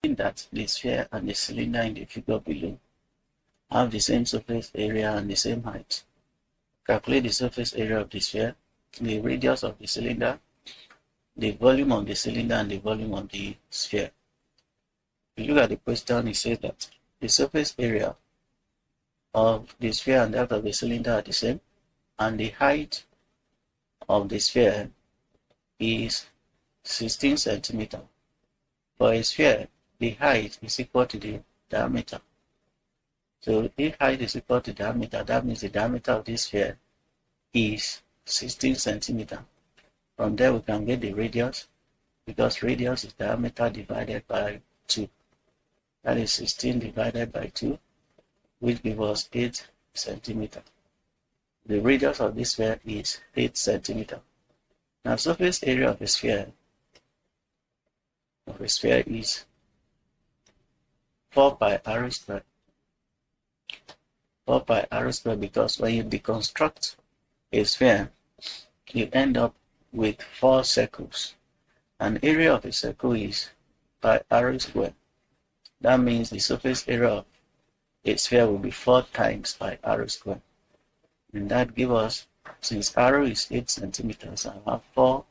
that the sphere and the cylinder in the figure below have the same surface area and the same height. Calculate the surface area of the sphere, the radius of the cylinder, the volume of the cylinder, and the volume of the sphere. If you look at the question, it says that the surface area of the sphere and that of the cylinder are the same, and the height of the sphere is 16 centimeters. For a sphere, the height is equal to the diameter. So if height is equal to diameter, that means the diameter of this sphere is 16 centimeters. From there we can get the radius, because radius is diameter divided by 2. That is 16 divided by 2, which gives us 8 centimeters. The radius of this sphere is 8 centimeters. Now surface area of a sphere is 4 pi r squared. 4 pi r squared, because when you deconstruct a sphere, you end up with 4 circles. And area of a circle is pi r squared. That means the surface area of a sphere will be 4 times pi r squared. And that gives us, since r is 8 centimeters, I have 4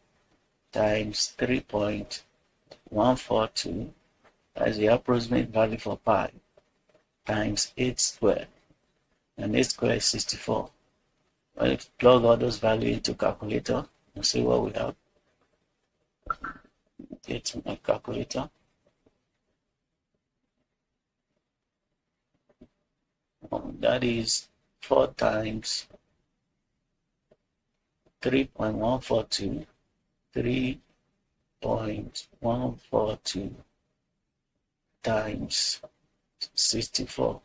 times 3.142, as the approximate value for pi, times 8 squared. And 8 squared is 64. Well, if you plug all those values into calculator, and see what we have. Get my calculator. That is 4 times 3.142, 3.142 times 64.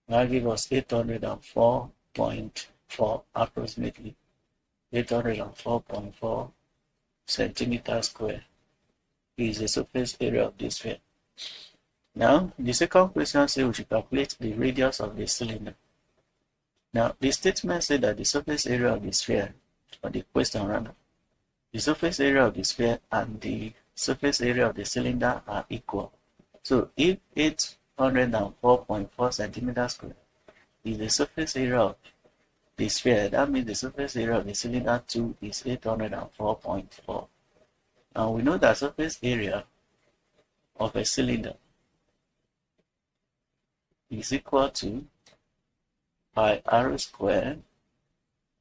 That gives us 804.4 approximately. 804.4 centimeters square is the surface area of this sphere. Now, the second question says we should calculate the radius of the cylinder. Now, the statement says that the surface area of the sphere, or the question rather, the surface area of the sphere and the surface area of the cylinder are equal. So, if 804.4 centimeters square is the surface area of the sphere, that means the surface area of the cylinder too is 804.4. Now we know that surface area of a cylinder is equal to pi r squared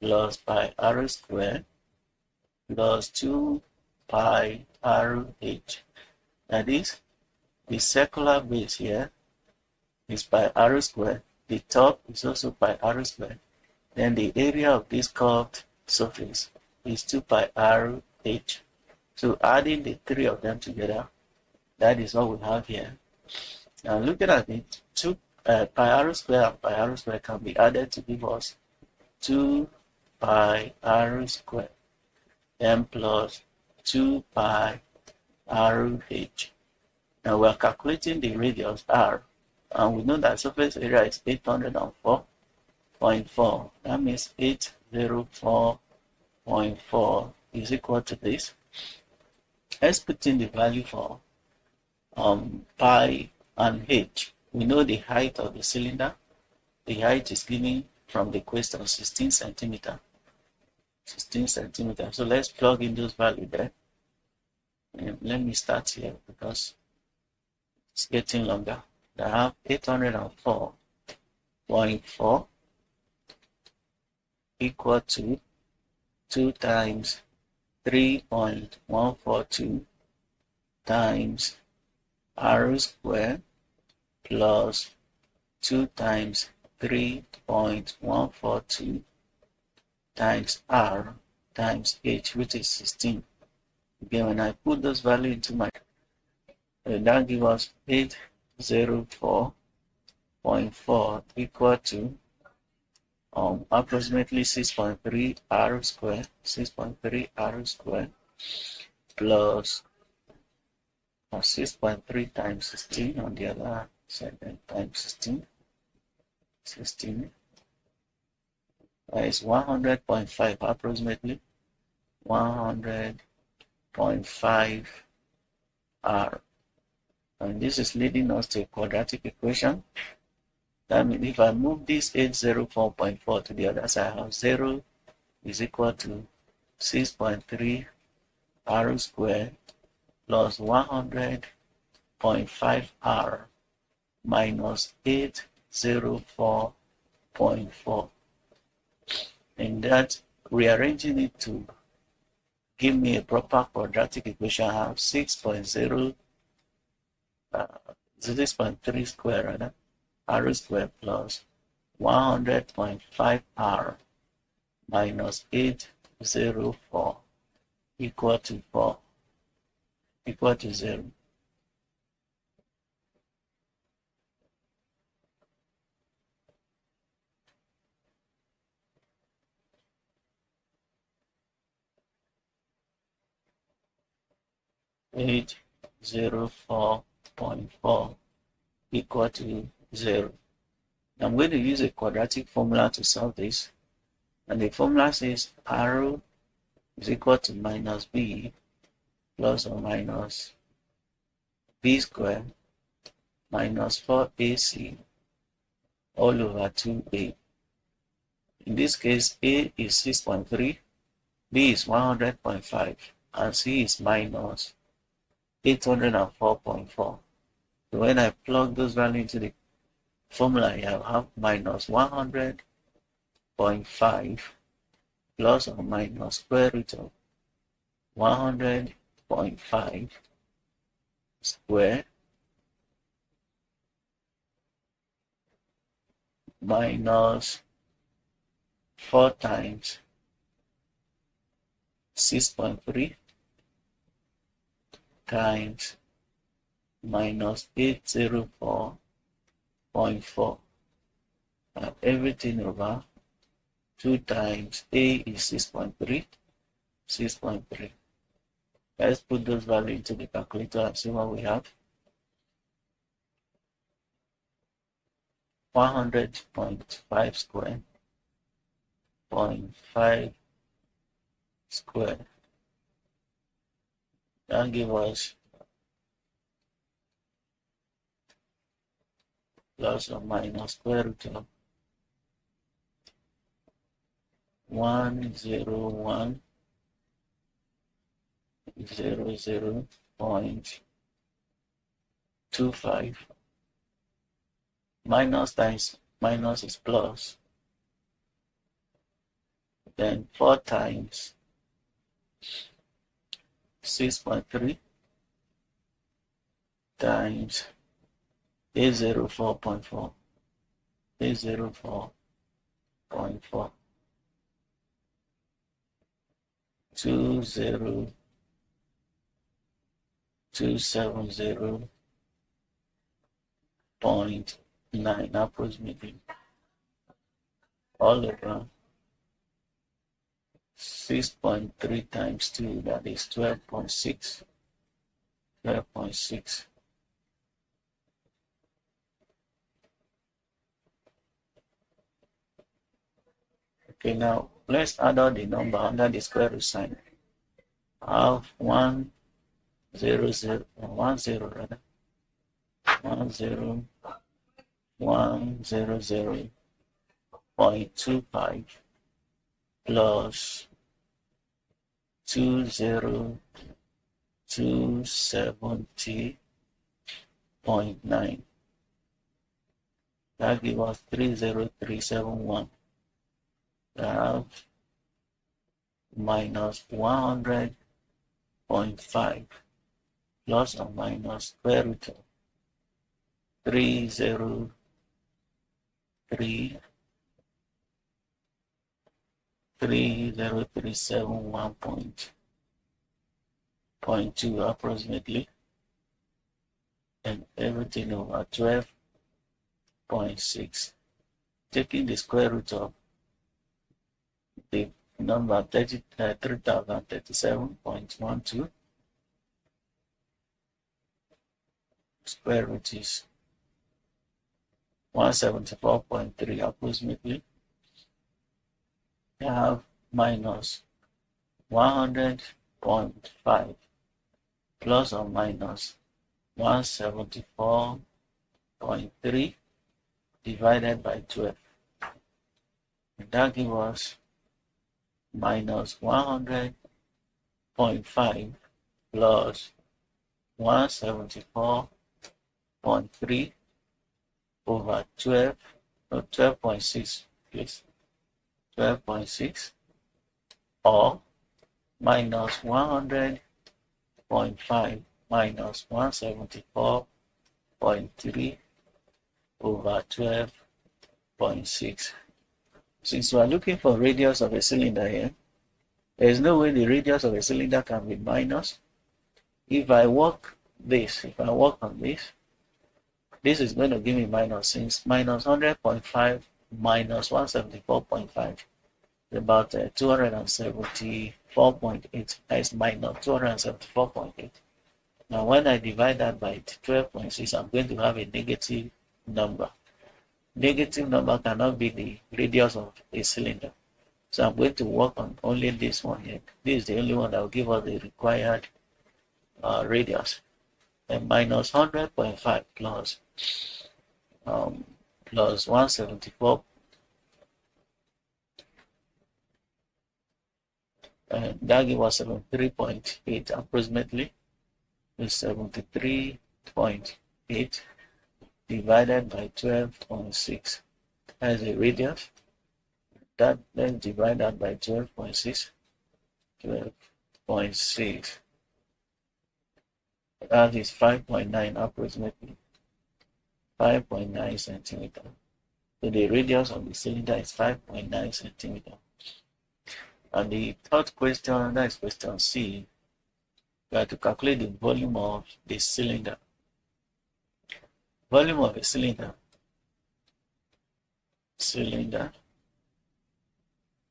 plus pi r squared plus 2 pi r h. That is, the circular base here is pi r squared, the top is also pi r squared, then the area of this curved surface is 2 pi r h. So adding the 3 of them together, that is what we have here. Now looking at it, 2 pi r squared and pi r squared can be added to give us 2 pi r squared, then plus 2 pi r h. Now we are calculating the radius r, and we know that surface area is 804.4. That means 804.4 is equal to this. Let's put in the value for pi and h. We know the height of the cylinder. The height is given from the question, 16 centimeters. 16 centimeters. So let's plug in those values there. And let me start here because it's getting longer. I have 804.4 equal to 2 times 3.142 times r squared plus 2 times 3.142 times r times h, which is 16. Again, when I put those values into my, that gives us 804.4 equal to approximately 6.3 r squared, 6.3 r squared plus 6.3 times 16 on the other side, times 16 is 100.5, approximately 100.5 r And this is leading us to a quadratic equation. That means if I move this 804.4 to the other side, I have 0 is equal to 6.3 r squared plus 100.5 r minus 804.4. And that, rearranging it to give me a proper quadratic equation, I have 6.3 square r squared plus 100.5 r minus 804 equal to 0. Eight 04.4 equal to 0. I'm going to use a quadratic formula to solve this, and the formula says r is equal to minus b plus or minus b squared minus 4ac all over 2a. In this case, a is 6.3, b is 100.5, and c is minus 804.4. So when I plug those values into the formula, I have minus 100.5 plus or minus square root of 100.5 square minus 4 times 6.3 times minus 804.4, and everything over 2 times a is 6.3. Let's put those values into the calculator and see what we have. 100.5 square 0.5 square, that gives us plus or minus square root of 10100.25. Minus times minus is plus, then 4 times 6.3 times 804.4 20270.9 approximately all over 6.3 times 2, that is 12.6. Okay, now let's add all the number under the square root sign. I have 100.25 plus 20270.9. That gives us 30371. Have minus 100.5 plus or minus square root of 30371.2 approximately, and everything over 12.6. Taking the square root of the number 3037.12, square root is 174.3 approximately. I have minus 100.5 plus or minus 174.3 divided by 12. And that gives us minus 100.5 plus 174.3 over 12, no, 12.6, please, 12.6, or minus 100.5 minus 174.3 over 12.6. Since we are looking for radius of a cylinder here, there is no way the radius of a cylinder can be minus. If I work on this, this is going to give me minus, since minus 100.5 minus 174.5 is about 274.8. That is minus 274.8. Now when I divide that by 12.6, I'm going to have a negative number. Negative number cannot be the radius of a cylinder. So I'm going to work on only this one here. This is the only one that will give us the required radius. And minus 100.5 plus 174, and that gives us 73.8 approximately. Is 73.8 divided by 12.6 as a radius. That then divide that by 12.6. 12.6. That is 5.9 approximately. 5.9 centimeter. So the radius of the cylinder is 5.9 centimeter. And the third question, that is question C, we have to calculate the volume of the cylinder. Volume of a cylinder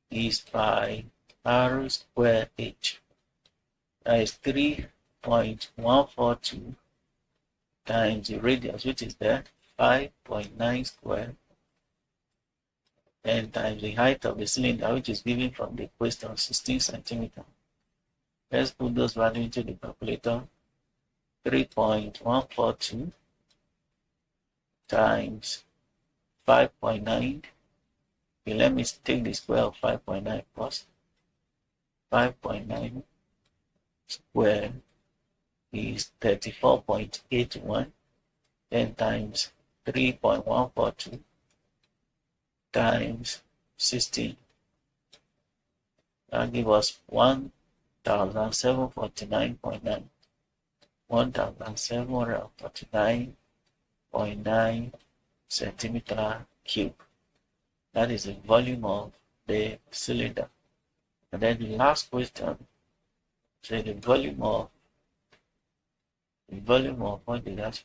is pi r square h. That is 3.142 times the radius, which is there, 5.9 square, and times the height of the cylinder, which is given from the question, 16 centimeter. Let's put those values into the calculator. 3.142 times 5.9. Okay, let me take the square of 5.9 first. 5.9 square is 34.81. 10 times 3.142 times 16. That gives us 1,749.9. 1,749.9 centimeter cube. That is the volume of the cylinder. And then the last question, say the volume of what is that?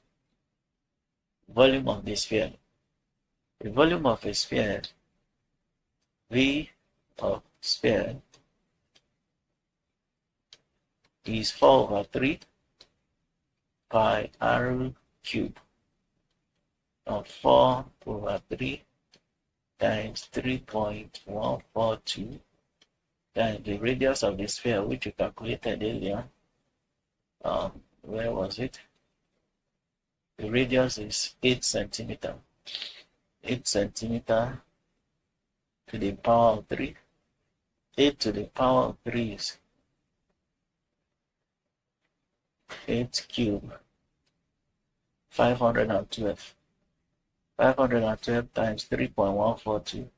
Volume of the sphere. The volume of a sphere, V of sphere, is 4/3 pi r cube of 4/3 times 3.142 times the radius of the sphere, which we calculated earlier. Where was it? The radius is 8 centimeter. 8 centimeter to the power of 3. 8 to the power of 3 is 8 cube, 512. 512 times 3.142.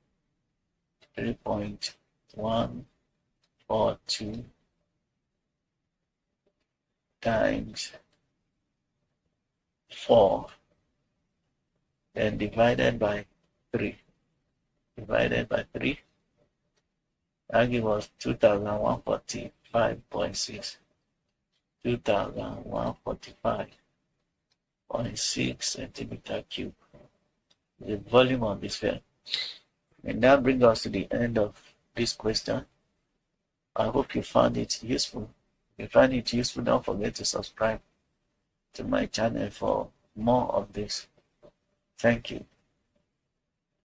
3.142 times 4, then divided by 3. Divided by 3. That gives us 2,145.6. 2,145.6 centimeter cube. The volume of the sphere. And that brings us to the end of this question. I hope you found it useful. If you find it useful, don't forget to subscribe to my channel for more of this. Thank you.